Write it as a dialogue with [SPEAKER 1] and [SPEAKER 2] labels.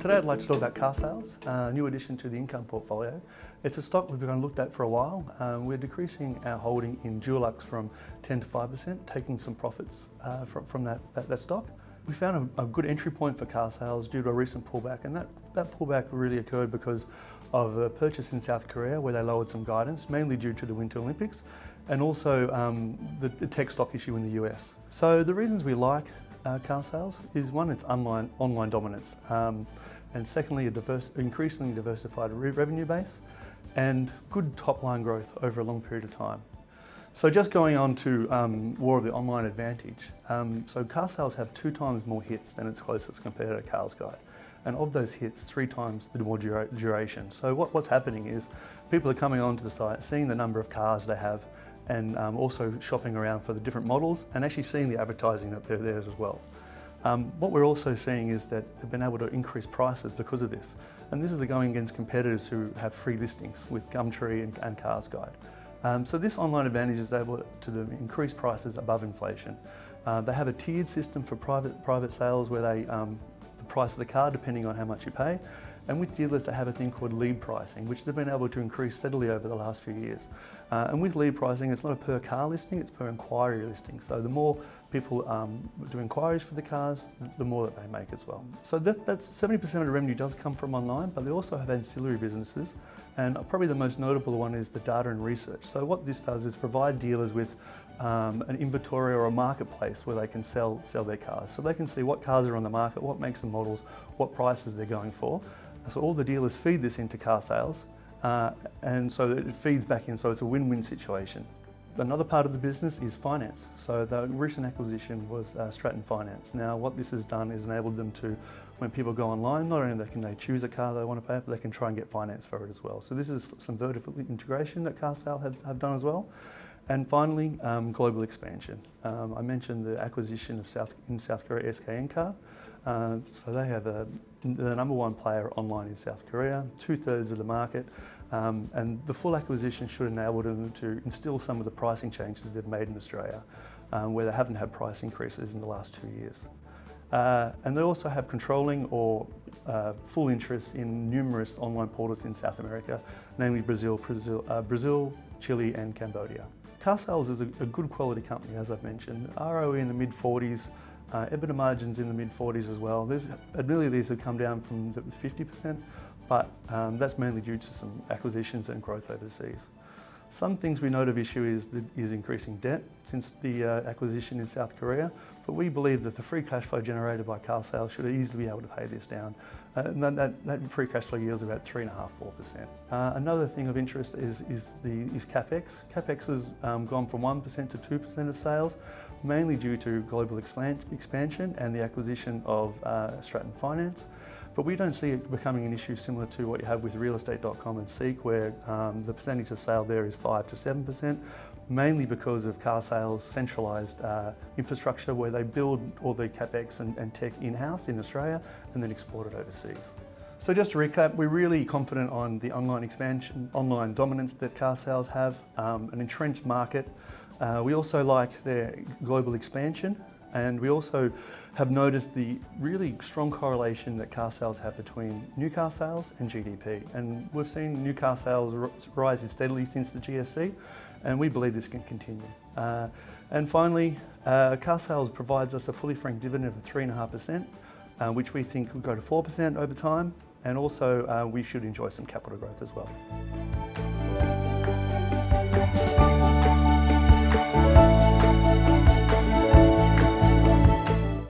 [SPEAKER 1] Today I'd like to talk about Carsales, a new addition to the income portfolio. It's a stock we've looked at for a while. We're decreasing our holding in Dulux from 10 to 5%, taking some profits from that stock. We found a good entry point for Carsales due to a recent pullback, and that pullback really occurred because of a purchase in South Korea where they lowered some guidance, mainly due to the Winter Olympics, and also the tech stock issue in the US. So the reasons we like Carsales is one, it's online dominance, and secondly, increasingly diversified revenue base and good top-line growth over a long period of time. So just going on to more of the online advantage. So Carsales have 2 times more hits than its closest competitor, Cars Guide. And of those hits, 3 times the more duration. So what's happening is people are coming onto the site, seeing the number of cars they have, and also shopping around for the different models and actually seeing the advertising that they're there as well. What we're also seeing is that they've been able to increase prices because of this. And this is going against competitors who have free listings with Gumtree and Cars Guide. So this online advantage is able to increase prices above inflation. They have a tiered system for private sales where they the price of the car depending on how much you pay. And with dealers, they have a thing called lead pricing, which they've been able to increase steadily over the last few years. And with lead pricing, it's not a per car listing, it's per inquiry listing. So the more people do inquiries for the cars, the more that they make as well. So that's 70% of the revenue does come from online, but they also have ancillary businesses. And probably the most notable one is the data and research. So what this does is provide dealers with an inventory or a marketplace where they can sell their cars. So they can see what cars are on the market, what makes and models, what prices they're going for. So all the dealers feed this into Carsales, and so it feeds back in, so it's a win-win situation. Another part of the business is finance. So the recent acquisition was Stratton Finance. Now what this has done is enabled them to, when people go online, not only can they choose a car they want to pay, but they can try and get finance for it as well. So this is some vertical integration that Carsales have done as well. And finally, global expansion. I mentioned the acquisition of in South Korea, SK Car. So they have the #1 player online in South Korea, 2/3 of the market, and the full acquisition should enable them to instill some of the pricing changes they've made in Australia, where they haven't had price increases in the last 2 years. And they also have controlling or full interest in numerous online portals in South America, namely Brazil, Chile and Cambodia. Carsales is a good quality company, as I've mentioned. ROE in the mid-40s, EBITDA margins in the mid-40s as well. Admittedly, these have come down from the 50%, but that's mainly due to some acquisitions and growth overseas. Some things we note of issue is increasing debt since the acquisition in South Korea, but we believe that the free cash flow generated by Carsales should easily be able to pay this down. And that free cash flow yields about 3.5–4%. Another thing of interest is CapEx. CapEx has gone from 1% to 2% of sales, mainly due to global expansion and the acquisition of Stratton Finance. But we don't see it becoming an issue similar to what you have with realestate.com and Seek, where the percentage of sale there is 5 to 7%, mainly because of Carsales' centralised infrastructure where they build all the CapEx and tech in-house in Australia and then export it overseas. So just to recap, we're really confident on the online expansion, online dominance that Carsales have, an entrenched market. We also like their global expansion, and we also have noticed the really strong correlation that car sales have between new car sales and GDP. And we've seen new car sales rise steadily since the GFC, and we believe this can continue. And finally, Carsales provides us a fully franked dividend of 3.5%, which we think will go to 4% over time, and also we should enjoy some capital growth as well.